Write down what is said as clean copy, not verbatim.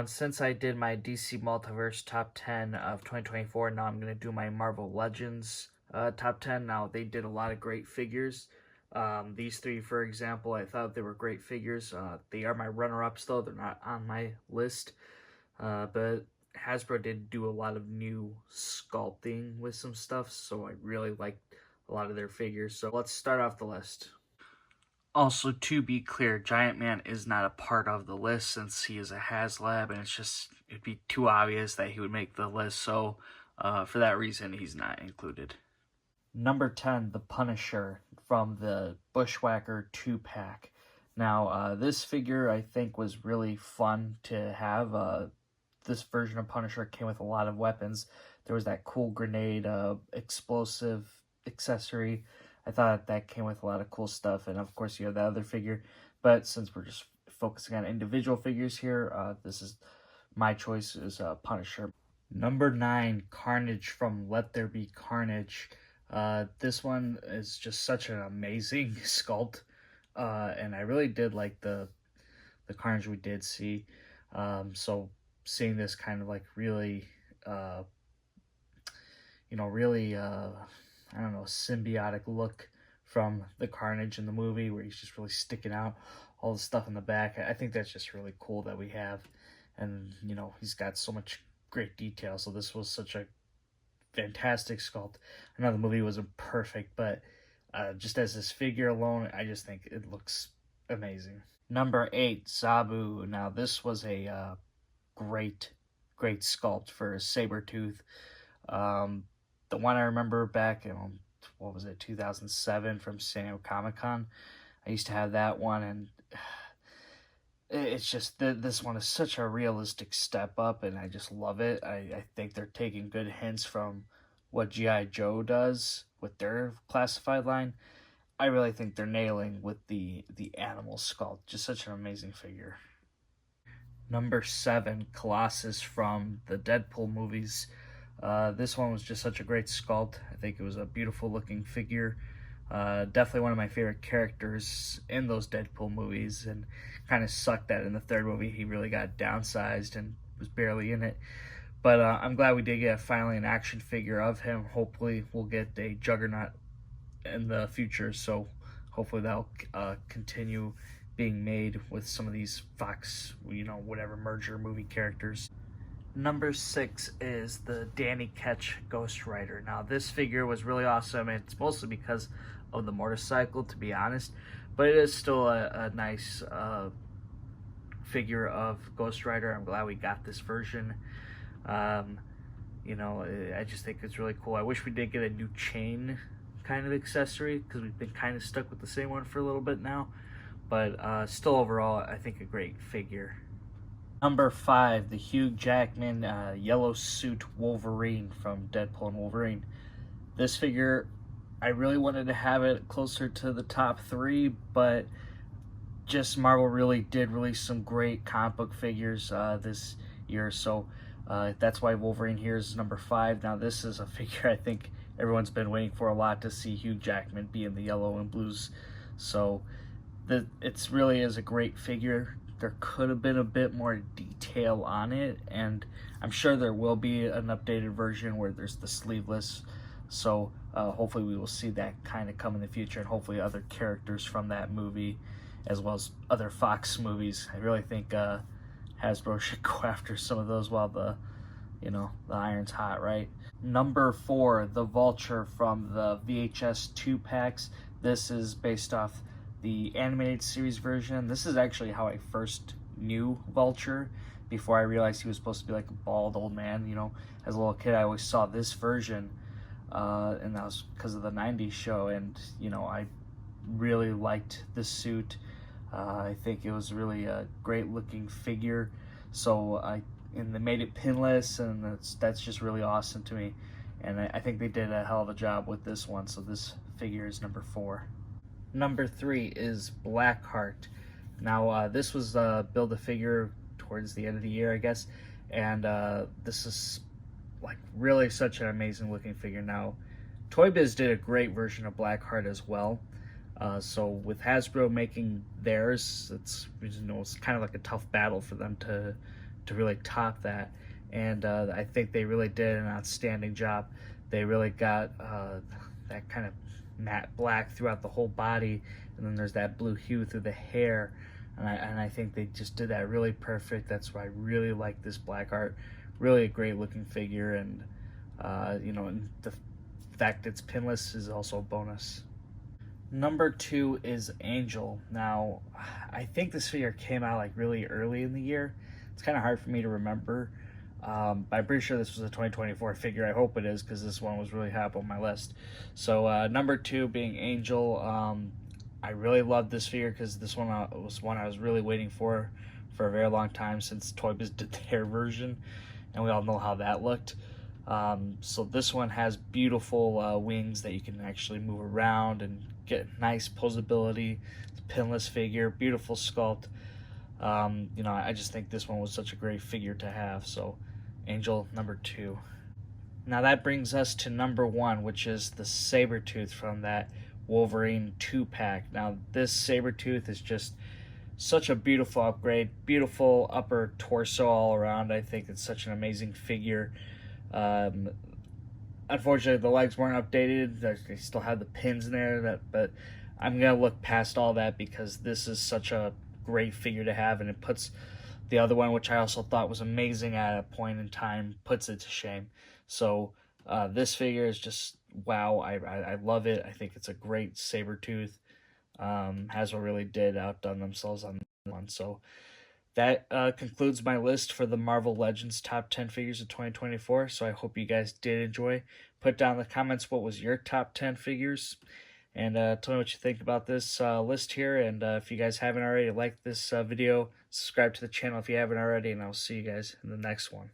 Since I did my DC Multiverse top 10 of 2024, now I'm going to do my Marvel Legends top 10. Now, they did a lot of great figures. These three, for example, I thought they were great figures. They are my runner-ups, though. They're not on my list. But Hasbro did do a lot of new sculpting with some stuff, so I really liked a lot of their figures. So let's start off the list. Also, to be clear, Giant Man is not a part of the list since he is a HasLab, and it'd be too obvious that he would make the list, so for that reason, he's not included. Number 10, the Punisher from the Bushwhacker 2-pack. Now, this figure I think was really fun to have. This version of Punisher came with a lot of weapons. There was that cool grenade, explosive accessory. I thought that came with a lot of cool stuff, and of course you have the other figure. But since we're just focusing on individual figures here, this is my choice is Punisher. Number 9, Carnage from Let There Be Carnage. This one is just such an amazing sculpt, and I really did like the Carnage we did see. So seeing this kind of like really, really I don't know, symbiotic look from the Carnage in the movie where he's just really sticking out, all the stuff in the back. I think that's just really cool that we have. And, he's got so much great detail. So this was such a fantastic sculpt. I know the movie wasn't perfect, but just as this figure alone, I just think it looks amazing. Number 8, Zabu. Now, this was a great sculpt for Sabretooth. The one I remember back in, 2007 from San Diego Comic-Con. I used to have that one, and it's just, this one is such a realistic step up, and I just love it. I think they're taking good hints from what G.I. Joe does with their classified line. I really think they're nailing with the animal sculpt. Just such an amazing figure. Number 7, Colossus from the Deadpool movies. This one was just such a great sculpt. I think it was a beautiful looking figure. Definitely one of my favorite characters in those Deadpool movies, and kind of sucked that in the third movie he really got downsized and was barely in it. But I'm glad we did get finally an action figure of him. Hopefully we'll get a Juggernaut in the future, so hopefully that'll continue being made with some of these Fox, whatever merger movie characters. Number 6 is the Danny Ketch Ghost Rider. Now, this figure was really awesome, and it's mostly because of the motorcycle, to be honest, but it is still a nice figure of Ghost Rider. I'm glad we got this version. I just think it's really cool. I wish we did get a new chain kind of accessory, because we've been kind of stuck with the same one for a little bit now, but still overall, I think a great figure. Number 5, the Hugh Jackman yellow suit Wolverine from Deadpool and Wolverine. This figure, I really wanted to have it closer to the top 3, but just Marvel really did release some great comic book figures this year, so that's why Wolverine here is number 5. Now, this is a figure I think everyone's been waiting for a lot, to see Hugh Jackman be in the yellow and blues, so it really is a great figure. There could have been a bit more detail on it, and I'm sure there will be an updated version where there's the sleeveless, so hopefully we will see that kind of come in the future, and hopefully other characters from that movie as well as other Fox movies. I really think Hasbro should go after some of those while the iron's hot, right? Number 4, the Vulture from the VHS 2-packs. This is based off the animated series version. This is actually how I first knew Vulture, before I realized he was supposed to be like a bald old man. As a little kid, I always saw this version, and that was because of the 90s show, and I really liked the suit. I think it was really a great looking figure, so they made it pinless, and that's just really awesome to me, and I think they did a hell of a job with this one, so this figure is number 4. Number 3 is Blackheart. Now, this was Build-A-Figure towards the end of the year, I guess, and this is like really such an amazing looking figure. Now, Toy Biz did a great version of Blackheart as well, so with Hasbro making theirs, it's kind of like a tough battle for them to to really top that. And I think they really did an outstanding job. They really got that kind of matte black throughout the whole body, and then there's that blue hue through the hair. And I think they just did that really perfect. That's why I really like this black art. Really a great looking figure, and and the fact it's pinless is also a bonus. Number 2 is Angel. Now, I think this figure came out like really early in the year. It's kind of hard for me to remember, but I'm pretty sure this was a 2024 figure. I hope it is, because this one was really high up on my list. So number 2 being Angel. I really love this figure because this one was one I was really waiting for a very long time, since Toy Biz did their version, and we all know how that looked. So this one has beautiful wings that you can actually move around and get nice posability. It's a pinless figure, beautiful sculpt. I just think this one was such a great figure to have. So Angel, number 2. Now that brings us to number 1, which is the Sabretooth from that Wolverine 2-pack. Now this Sabretooth is just such a beautiful upgrade, beautiful upper torso all around. I think it's such an amazing figure. Unfortunately, the legs weren't updated. They still have the pins in there, but I'm gonna look past all that because this is such a great figure to have, and it puts the other one, which I also thought was amazing at a point in time, puts it to shame. So this figure is just wow. I love it. I think it's a great Sabretooth. Hasbro really did outdone themselves on this one. So that concludes my list for the Marvel Legends top 10 figures of 2024. So I hope you guys did enjoy. Put down in the comments what was your top 10 figures, and tell me what you think about this list here. And if you guys haven't already, like this video, subscribe to the channel if you haven't already, and I'll see you guys in the next one.